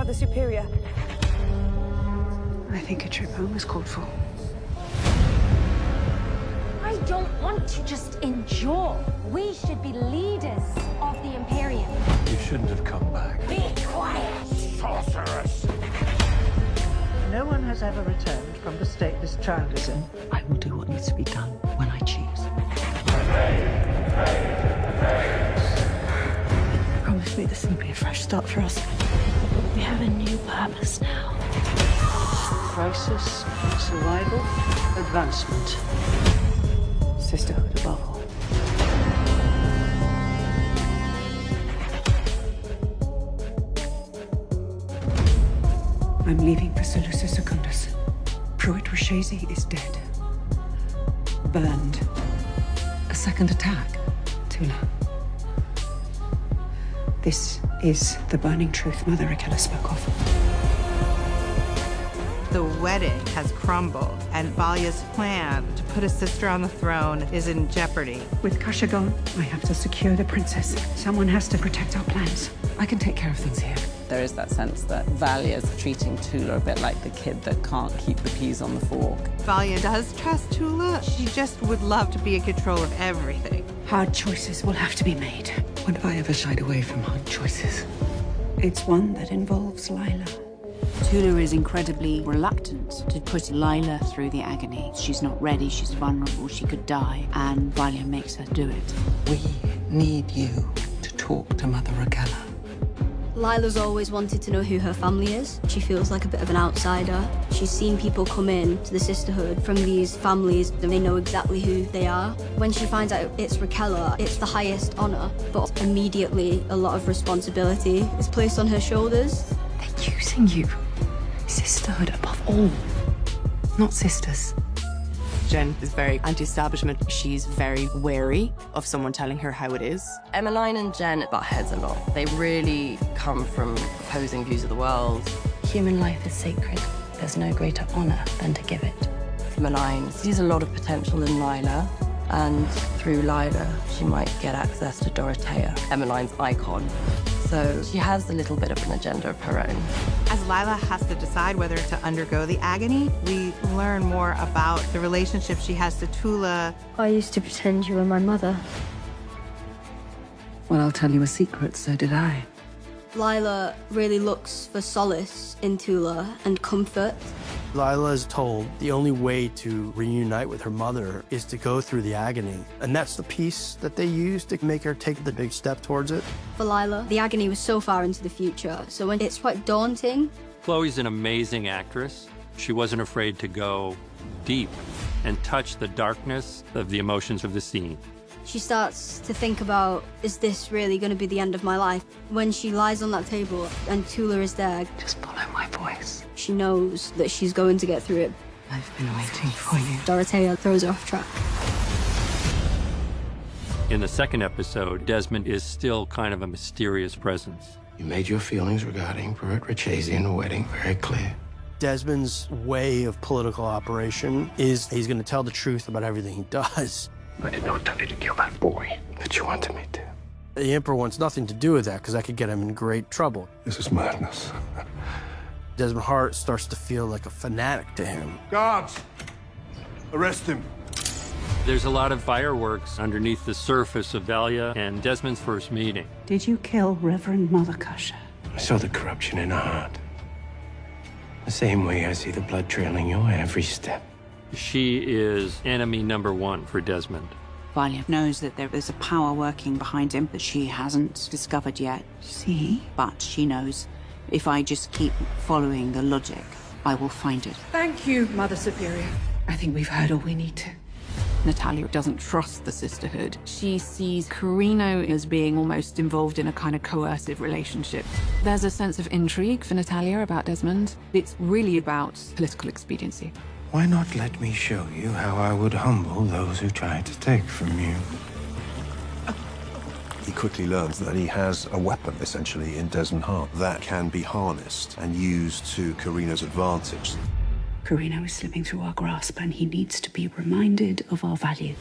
Mother Superior. I think a trip home is called for. I don't want to just endure. We should be leaders of the Imperium. You shouldn't have come back. Be quiet! Sorceress! No one has ever returned from the state this child is in. I will do what needs to be done when I choose. Promise me this will be a fresh start for us. We have a new purpose now. Crisis, survival, advancement. Sisterhood above all. I'm leaving for Solusa Secundus. Pruitt Rashesi is dead. Burned. A second attack. Tula. This is the burning truth Mother Akela spoke of. The wedding has crumbled, and Valya's plan to put a sister on the throne is in jeopardy. With Kasha gone, I have to secure the princess. Someone has to protect our plans. I can take care of things here. There is that sense that Valya's treating Tula a bit like the kid that can't keep the peas on the fork. Valya does trust Tula. She just would love to be in control of everything. Hard choices will have to be made. When have I ever shied away from hard choices? It's one that involves Lila. Tula is incredibly reluctant to put Lila through the agony. She's not ready, she's vulnerable, she could die, and Valya makes her do it. We need you to talk to Mother Akela. Lila's always wanted to know who her family is. She feels like a bit of an outsider. She's seen people come in to the sisterhood from these families, and they know exactly who they are. When she finds out it's Raquella, it's the highest honor, but immediately a lot of responsibility is placed on her shoulders. They're using you. Sisterhood above all. Not sisters. Jen is very anti-establishment. She's very wary of someone telling her how it is. Emmeline and Jen butt heads a lot. They really come from opposing views of the world. Human life is sacred. There's no greater honor than to give it. Emmeline sees a lot of potential in Lila, and through Lila, she might get access to Dorothea, Emmeline's icon. So she has a little bit of an agenda of her own. As Lila has to decide whether to undergo the agony, we learn more about the relationship she has to Tula. I used to pretend you were my mother. Well, I'll tell you a secret, so did I. Lila really looks for solace in Tula and comfort. Lila is told the only way to reunite with her mother is to go through the agony. And that's the piece that they use to make her take the big step towards it. For Lila, the agony was so far into the future, so when it's quite daunting. Chloe's an amazing actress. She wasn't afraid to go deep and touch the darkness of the emotions of the scene. She starts to think about, is this really going to be the end of my life? When she lies on that table and Tula is there, Just follow my voice. she knows that she's going to get through it. I've been waiting for you. Dorothea throws her off track. In the second episode, Desmond is still kind of a mysterious presence. You made your feelings regarding Pruitt Rashesi and the wedding very clear. Desmond's way of political operation is he's going to tell the truth about everything he does. I did not tell you to kill that boy that you wanted me to. The Emperor wants nothing to do with that because that could get him in great trouble. This is madness. Desmond Hart starts to feel like a fanatic to him. Guards! Arrest him. There's a lot of fireworks underneath the surface of Valya and Desmond's first meeting. Did you kill Reverend Mother Kasha? I saw the corruption in her heart. The same way I see the blood trailing your every step. She is enemy number one for Desmond. Valya knows that there is a power working behind him that she hasn't discovered yet. See? But she knows if I just keep following the logic, I will find it. Thank you, Mother Superior. I think we've heard all we need to. Natalia doesn't trust the sisterhood. She sees Carino as being almost involved in a kind of coercive relationship. There's a sense of intrigue for Natalia about Desmond. It's really about political expediency. Why not let me show you how I would humble those who try to take from you? He quickly learns that he has a weapon, essentially, in Desmond Hart that can be harnessed and used to Carino's advantage. Carino is slipping through our grasp, and he needs to be reminded of our value.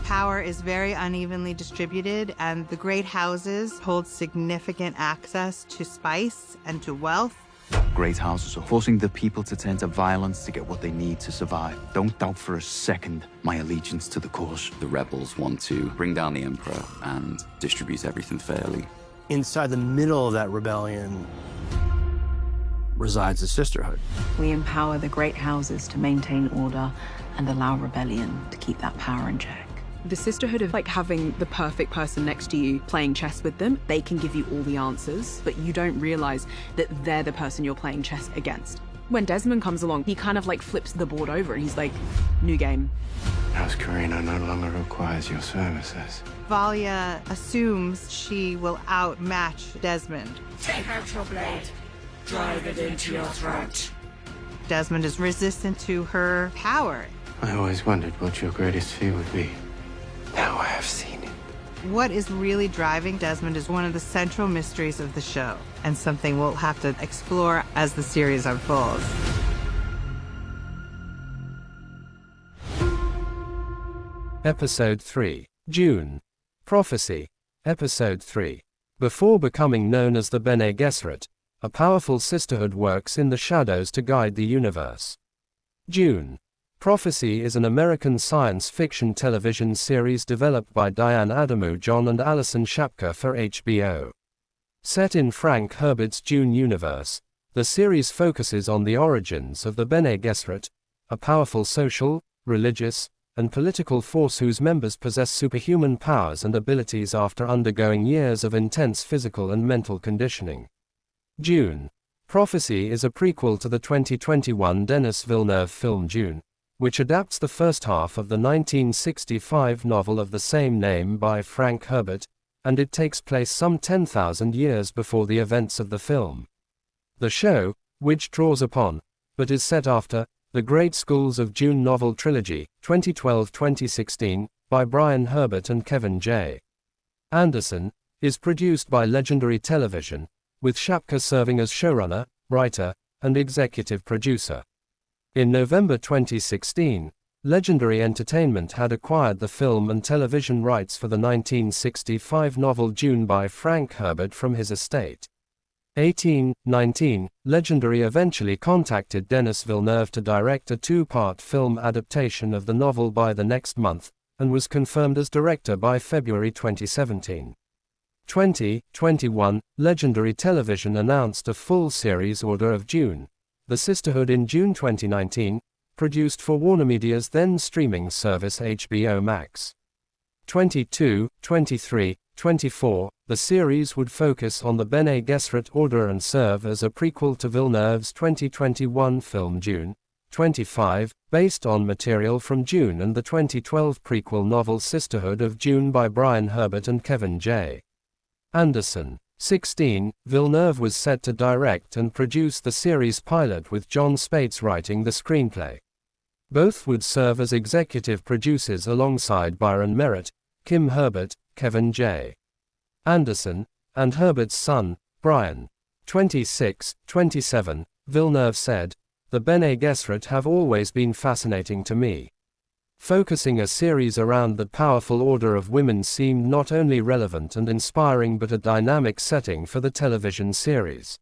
Power is very unevenly distributed, and the great houses hold significant access to spice and to wealth. Great houses are forcing the people to turn to violence to get what they need to survive. Don't doubt for a second my allegiance to the cause. The rebels want to bring down the Emperor and distribute everything fairly. Inside the middle of that rebellion resides the Sisterhood. We empower the great houses to maintain order and allow rebellion to keep that power in check. The Sisterhood of like having the perfect person next to you playing chess with them. They can give you all the answers, but you don't realize that they're the person you're playing chess against. When Desmond comes along, he kind of like flips the board over and he's like, new game. House Carino no longer requires your services. Valia assumes she will outmatch Desmond. Take out your blade. Drive it into your throat. Desmond is resistant to her power. I always wondered what your greatest fear would be. Now I have seen it. What is really driving Desmond is one of the central mysteries of the show, and something we'll have to explore as the series unfolds. Episode 3, Dune. Prophecy. Episode 3. Before becoming known as the Bene Gesserit, a powerful sisterhood works in the shadows to guide the universe. Dune. Prophecy is an American science fiction television series developed by Diane Adamu John and Alison Shapka for HBO. Set in Frank Herbert's Dune universe, the series focuses on the origins of the Bene Gesserit, a powerful social, religious, and political force whose members possess superhuman powers and abilities after undergoing years of intense physical and mental conditioning. Dune. Prophecy is a prequel to the 2021 Denis Villeneuve film Dune, which adapts the first half of the 1965 novel of the same name by Frank Herbert, and it takes place some 10,000 years before the events of the film. The show, which draws upon, but is set after, the Great Schools of Dune novel trilogy, 2012-2016, by Brian Herbert and Kevin J. Anderson, is produced by Legendary Television, with Shapka serving as showrunner, writer, and executive producer. In November 2016, Legendary Entertainment had acquired the film and television rights for the 1965 novel Dune by Frank Herbert from his estate. 1919, Legendary eventually contacted Denis Villeneuve to direct a two-part film adaptation of the novel by the next month, and was confirmed as director by February 2017. 2021, Legendary Television announced a full series order of Dune, The Sisterhood in June 2019, produced for WarnerMedia's then streaming service HBO Max. 22, 23, 24, the series would focus on the Bene Gesserit order and serve as a prequel to Villeneuve's 2021 film Dune. 25, based on material from Dune and the 2012 prequel novel Sisterhood of Dune by Brian Herbert and Kevin J. Anderson. 16, Villeneuve was set to direct and produce the series pilot with John Spates writing the screenplay. Both would serve as executive producers alongside Byron Merritt, Kim Herbert, Kevin J. Anderson, and Herbert's son, Brian. 26, 27, Villeneuve said, "The Bene Gesserit have always been fascinating to me. Focusing a series around the powerful order of women seemed not only relevant and inspiring but a dynamic setting for the television series.